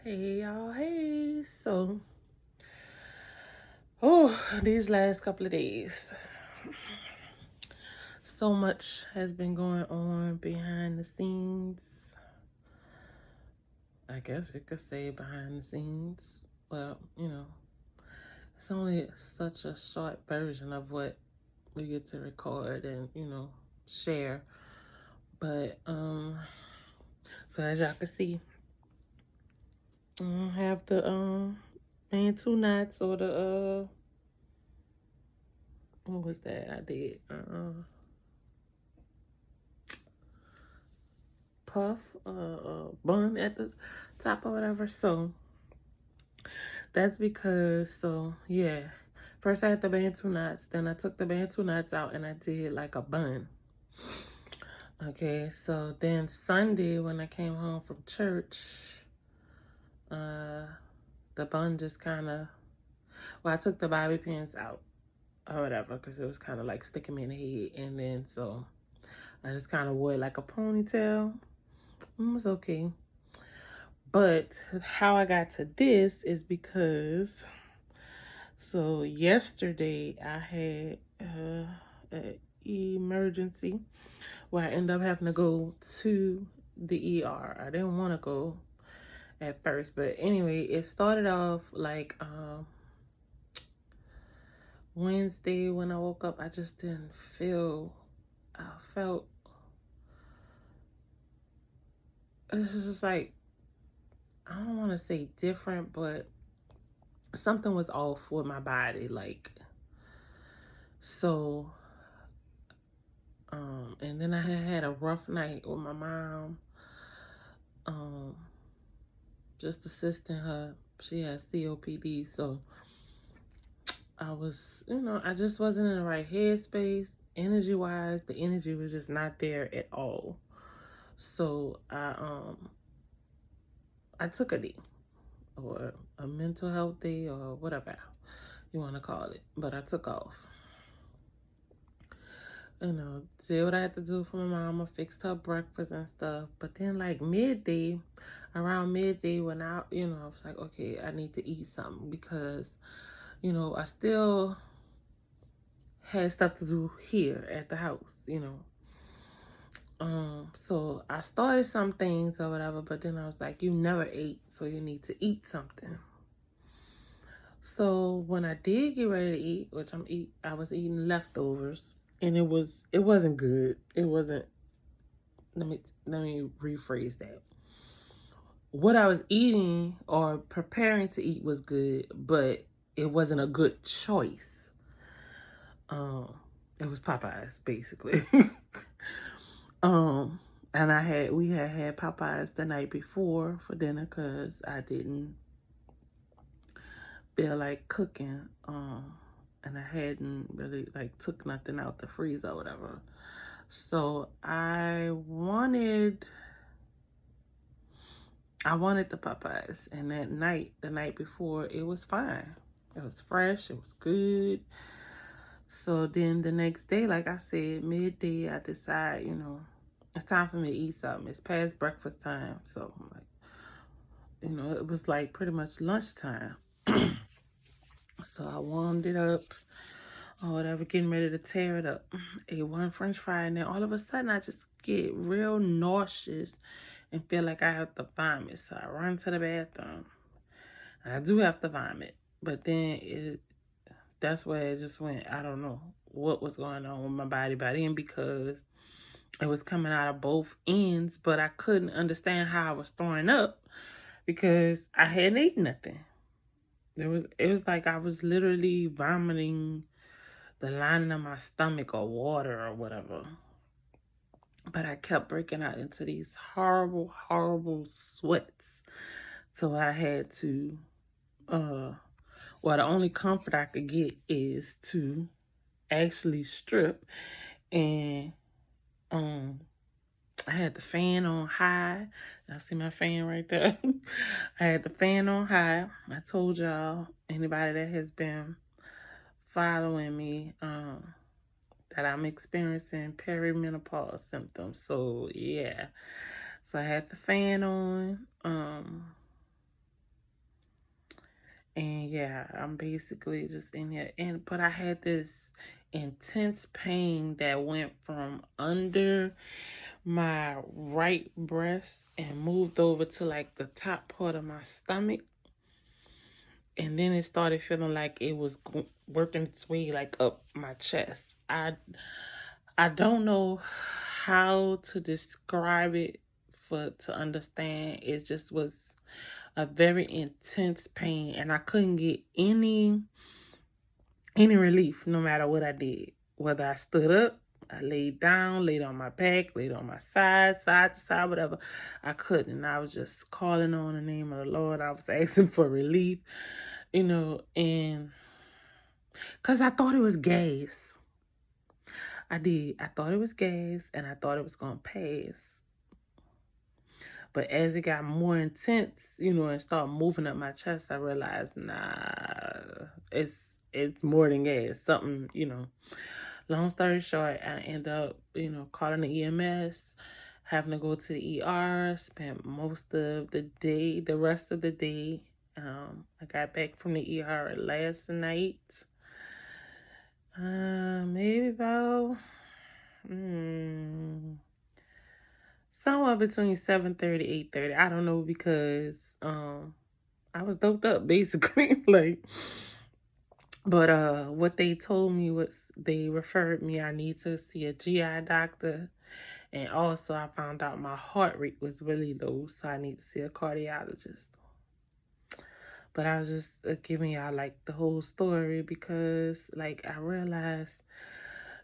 Hey y'all, hey. These last couple of days, so much has been going on behind the scenes. I guess you could say behind the scenes. Well, it's only such a short version of what we get to record and, share. But, so as y'all can see, I have the, band two knots or the, what was that I did? Puff, bun at the top or whatever. So that's because, first I had the bantu knots, then I took the bantu knots out and I did like a bun. Okay, so then Sunday when I came home from church, the bun just kind of, I took the bobby pins out or whatever because it was kind of like sticking me in the head. And then so I just kind of wore it like a ponytail. It was okay. But how I got to this is because, so yesterday I had an emergency where I ended up having to go to the ER. I didn't want to go at first, but anyway, it started off like Wednesday when I woke up. I just didn't feel, I felt, this is just like, I don't want to say different, but something was off with my body. Like, so, and then I had a rough night with my mom, just assisting her. She has COPD, so I was, I just wasn't in the right headspace. Energy-wise, the energy was just not there at all. So I took a day, or a mental health day, or whatever you want to call it. But I took off. Did what I had to do for my mama, fixed her breakfast and stuff. But then like around midday when I was like, okay, I need to eat something because, I still had stuff to do here at the house, So I started some things or whatever, but then I was like, you never ate, so you need to eat something. So when I did get ready to eat, I was eating leftovers. And it wasn't good. It wasn't, let me rephrase that. What I was eating or preparing to eat was good, but it wasn't a good choice. It was Popeyes, basically. And we had Popeyes the night before for dinner because I didn't feel like cooking. And I hadn't really like took nothing out the freezer or whatever. So I wanted the Popeyes, and that night, the night before, it was fine. It was fresh, it was good. So then the next day, like I said, midday, I decide, it's time for me to eat something. It's past breakfast time. So I'm like, it was like pretty much lunchtime. So I warmed it up or whatever, getting ready to tear it up. Ate one French fry, and then all of a sudden I just get real nauseous and feel like I have to vomit. So I run to the bathroom. And I do have to vomit. But then that's where it just went. I don't know what was going on with my body by then because it was coming out of both ends, but I couldn't understand how I was throwing up because I hadn't eaten nothing. It was like I was literally vomiting the lining of my stomach or water or whatever. But I kept breaking out into these horrible, horrible sweats. So I had to, the only comfort I could get is to actually strip. And I had the fan on high. I see my fan right there. I had the fan on high. I told y'all, anybody that has been following me, that I'm experiencing perimenopause symptoms. So yeah. So I had the fan on. And yeah, I'm basically just in here. But I had this intense pain that went from under my right breast and moved over to like the top part of my stomach. And then it started feeling like it was working its way like up my chest. I don't know how to describe it for to understand. It just was a very intense pain, and I couldn't get any relief no matter what I did. Whether I stood up, I laid down, laid on my back, laid on my side to side, whatever. I couldn't. I was just calling on the name of the Lord. I was asking for relief, and because I thought it was gas. I did. I thought it was gas, and I thought it was going to pass. But as it got more intense, and started moving up my chest, I realized, nah, it's more than gas. Something, Long story short, I end up, calling the EMS, having to go to the ER, spent most of the rest of the day. I got back from the ER last night. Maybe about somewhere between 7:30, 8:30. I don't know, because I was doped up basically. But what they told me was they referred me, I need to see a GI doctor. And also I found out my heart rate was really low, so I need to see a cardiologist. But I was just giving y'all like the whole story because I realized,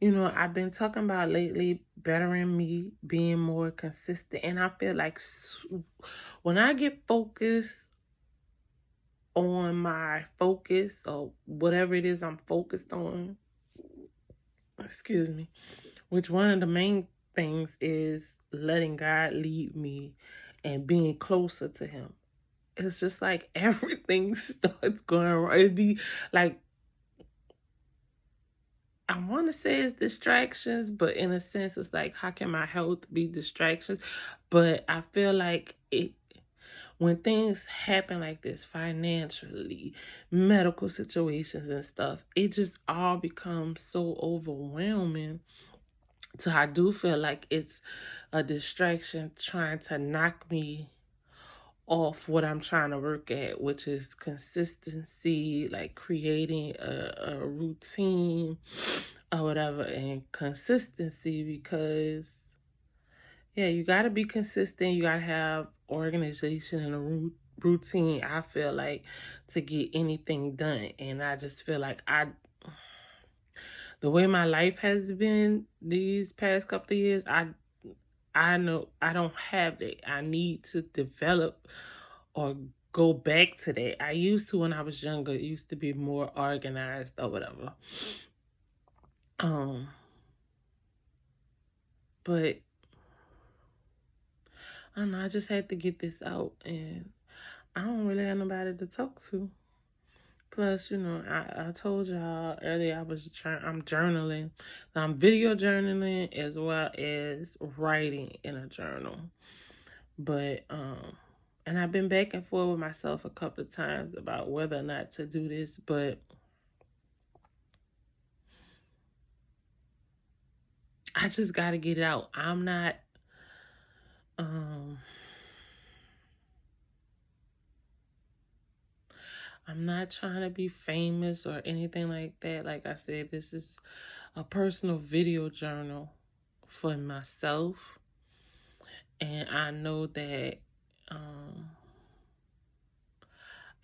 I've been talking about lately bettering me, being more consistent. And I feel like when I get focused on my focus or whatever it is I'm focused on, excuse me, which one of the main things is letting God lead me and being closer to him. It's just like everything starts going wrong. It'd be like, I want to say it's distractions, but in a sense, it's like, how can my health be distractions? But I feel like when things happen like this, financially, medical situations and stuff, it just all becomes so overwhelming. So I do feel like it's a distraction trying to knock me off what I'm trying to work at, which is consistency, like creating a routine or whatever, and consistency, because yeah, you got to be consistent. You got to have organization and a routine, I feel like, to get anything done. And I just feel like the way my life has been these past couple of years, I know I don't have that. I need to develop or go back to that. I used to, when I was younger, it used to be more organized or whatever. But I don't know, I just had to get this out, and I don't really have nobody to talk to. Plus, I told y'all earlier I'm journaling. I'm video journaling as well as writing in a journal. But and I've been back and forth with myself a couple of times about whether or not to do this, but I just got to get it out. I'm not trying to be famous or anything like that. Like I said, this is a personal video journal for myself. And I know that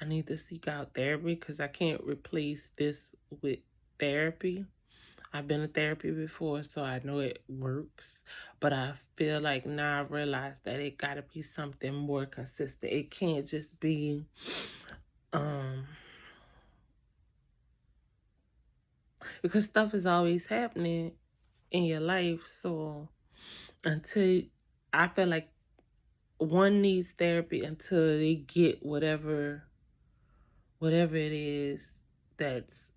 I need to seek out therapy, because I can't replace this with therapy. I've been in therapy before, so I know it works. But I feel like now I realize that it got to be something more consistent. It can't just be because stuff is always happening in your life. So until, I feel like one needs therapy until they get whatever it is that's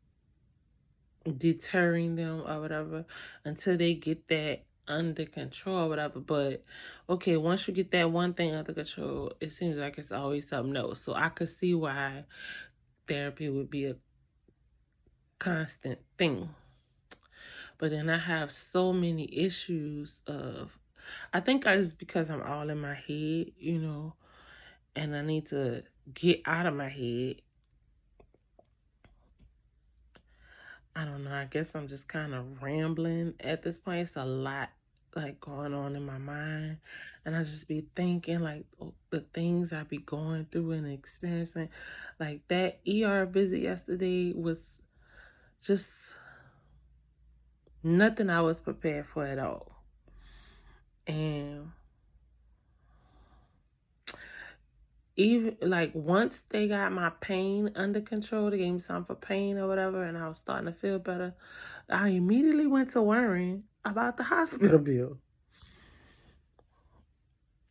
deterring them or whatever, until they get that under control or whatever. But okay, once you get that one thing under control, it seems like it's always something else. So I could see why therapy would be a constant thing. But then I have so many issues of, I think it's because I'm all in my head, and I need to get out of my head. I don't know. I guess I'm just kind of rambling at this point. It's a lot like going on in my mind. And I just be thinking like the things I be going through and experiencing. Like that ER visit yesterday was just nothing I was prepared for at all. And even like once they got my pain under control, they gave me something for pain or whatever, and I was starting to feel better, I immediately went to worrying about the hospital bill.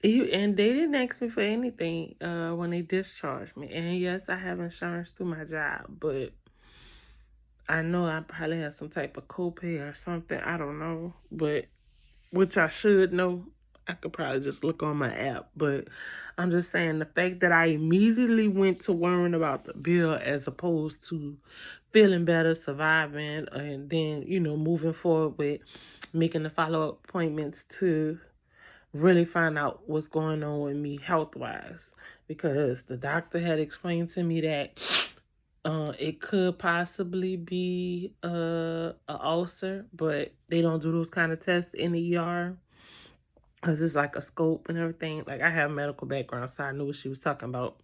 And they didn't ask me for anything when they discharged me. And yes, I have insurance through my job, but I know I probably have some type of copay or something. I don't know, but which I should know. I could probably just look on my app, but I'm just saying the fact that I immediately went to worrying about the bill as opposed to feeling better, surviving, and then, moving forward with making the follow-up appointments to really find out what's going on with me health-wise, because the doctor had explained to me that it could possibly be a ulcer, but they don't do those kind of tests in the ER because it's like a scope and everything. Like, I have a medical background, so I knew what she was talking about.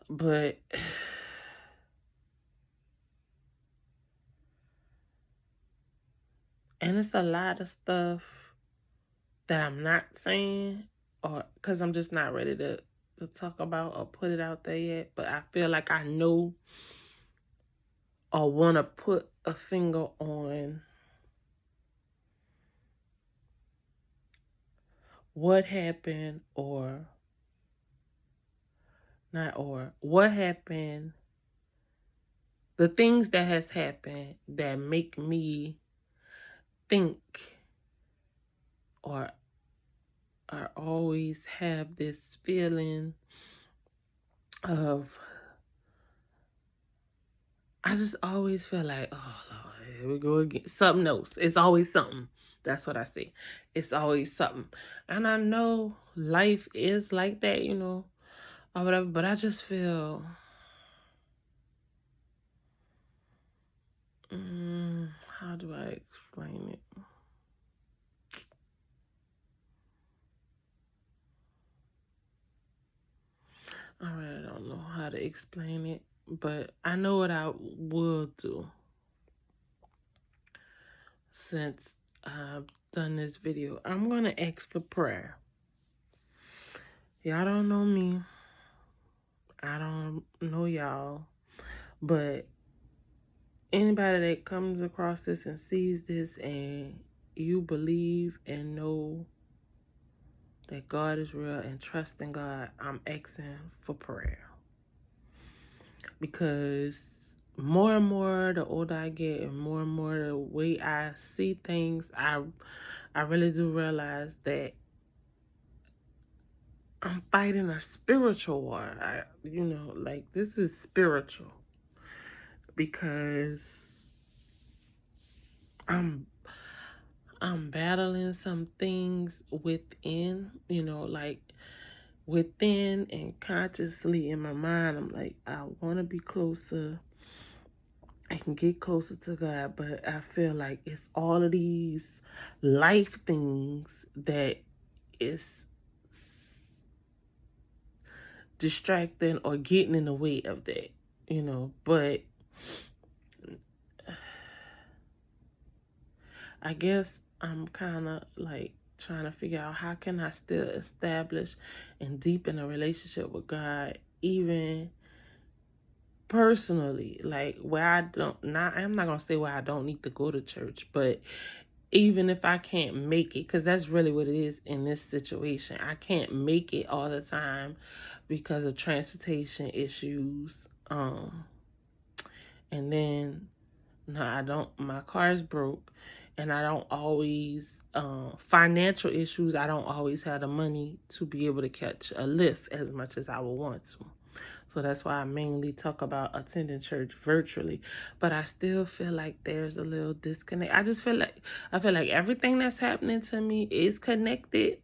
But and it's a lot of stuff that I'm not saying, or because I'm just not ready to talk about or put it out there yet. But I feel like I know or want to put a finger on what happened, or not, or what happened, the things that has happened that make me think or I always have this feeling of, I just always feel like, oh Lord, here we go again. Something else. It's always something. That's what I say. It's always something. And I know life is like that, or whatever, but I just feel, how do I explain it? I really don't know how to explain it, but I know what I will do since I've done this video. I'm going to ask for prayer. Y'all don't know me. I don't know y'all. But anybody that comes across this and sees this and you believe and know that God is real and trust in God, I'm asking for prayer. Because more and more the older I get and more the way I see things, I really do realize that I'm fighting a spiritual war. Like, this is spiritual, because I'm battling some things within, like within and consciously in my mind. I'm like, I want to be closer. I can get closer to God, but I feel like it's all of these life things that is distracting or getting in the way of that, but I guess I'm kind of like trying to figure out how can I still establish and deepen a relationship with God, even personally, like where I'm not going to say where I don't need to go to church, but even if I can't make it, because that's really what it is in this situation. I can't make it all the time because of transportation issues. And then, no, I don't, my car is broke, and I don't always, I don't always have the money to be able to catch a Lyft as much as I would want to. So that's why I mainly talk about attending church virtually. But I still feel like there's a little disconnect. I feel like everything that's happening to me is connected.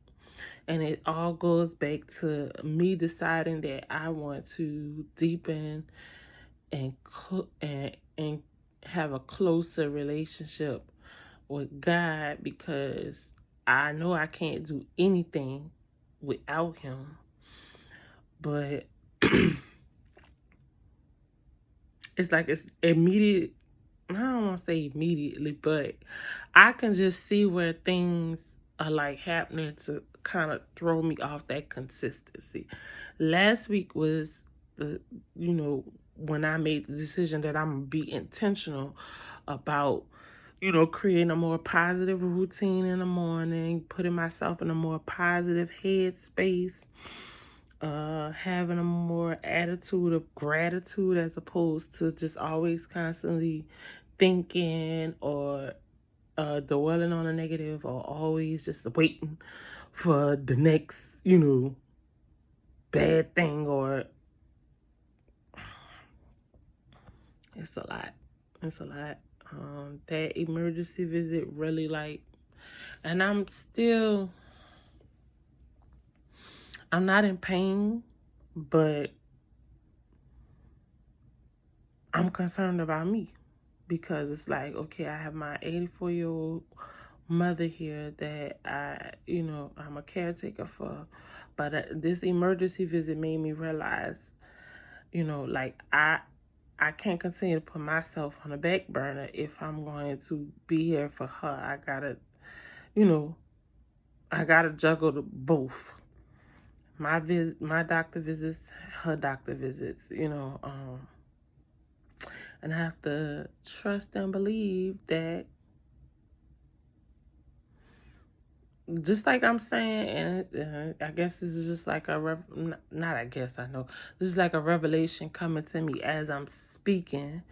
And it all goes back to me deciding that I want to deepen and have a closer relationship with God, because I know I can't do anything without him. But it's like it's immediate. I don't want to say immediately, but I can just see where things are like happening to kind of throw me off that consistency. Last week was the, when I made the decision that I'm gonna be intentional about, creating a more positive routine in the morning, putting myself in a more positive headspace, having a more attitude of gratitude as opposed to just always constantly thinking or dwelling on a negative, or always just waiting for the next, bad thing. Or it's a lot. It's a lot. That emergency visit really and I'm not in pain, but I'm concerned about me, because it's like, okay, I have my 84-year-old mother here that I'm a caretaker for. But this emergency visit made me realize, I can't continue to put myself on the back burner if I'm going to be here for her. I gotta juggle both. My doctor visits, her doctor visits, and I have to trust and believe that, just like I'm saying, and I guess this is just like not I guess, I know. This is like a revelation coming to me as I'm speaking.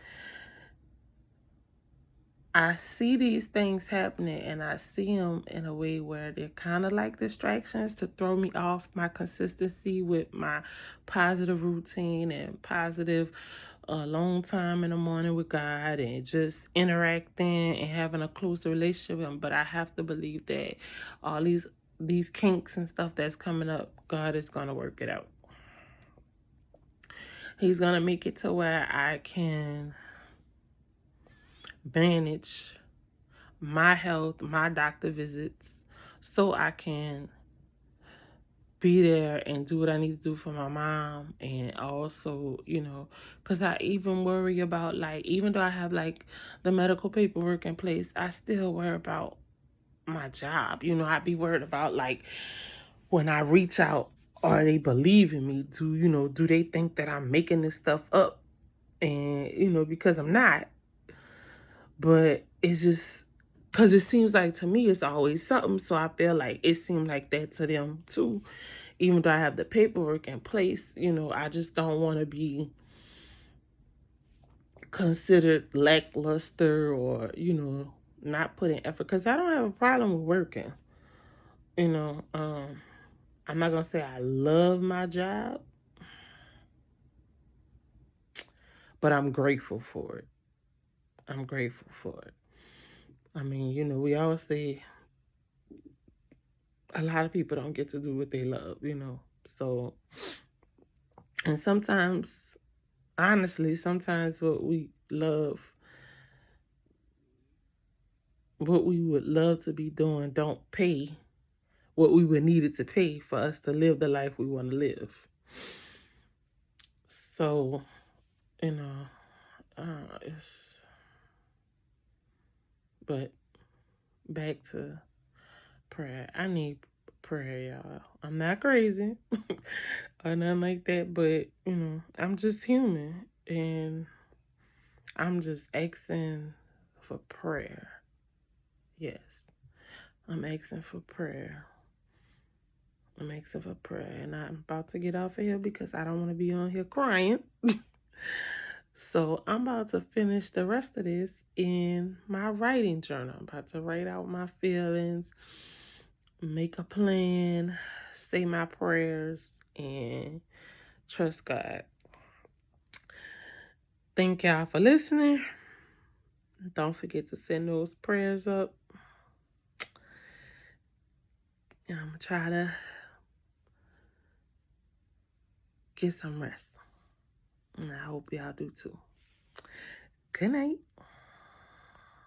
I see these things happening, and I see them in a way where they're kind of like distractions to throw me off my consistency with my positive routine and positive long time in the morning with God, and just interacting and having a closer relationship with him. But I have to believe that all these kinks and stuff that's coming up, God is going to work it out. He's going to make it to where I can manage my health, my doctor visits, so I can be there and do what I need to do for my mom. And also, because I even worry about, even though I have the medical paperwork in place, I still worry about my job. I'd be worried about when I reach out, are they believing me? Do they think that I'm making this stuff up? And because I'm not. But it's just because it seems like to me it's always something. So I feel like it seemed like that to them too. Even though I have the paperwork in place, I just don't want to be considered lackluster or, not putting effort. Because I don't have a problem with working. I'm not going to say I love my job, but I'm grateful for it. I'm grateful for it. I mean, we always say a lot of people don't get to do what they love, So, and sometimes, honestly, sometimes what we would love to be doing don't pay what we would need it to pay for us to live the life we want to live. So, but back to prayer. I need prayer, y'all. I'm not crazy or nothing like that, but, I'm just human, and I'm just asking for prayer. Yes, I'm asking for prayer. I'm asking for prayer, and I'm about to get off of here because I don't want to be on here crying. So I'm about to finish the rest of this in my writing journal. I'm about to write out my feelings, make a plan, say my prayers, and Trust God. Thank y'all for listening. Don't forget to send those prayers up. And I'm going to try to get some rest. And I hope y'all do too. Good night.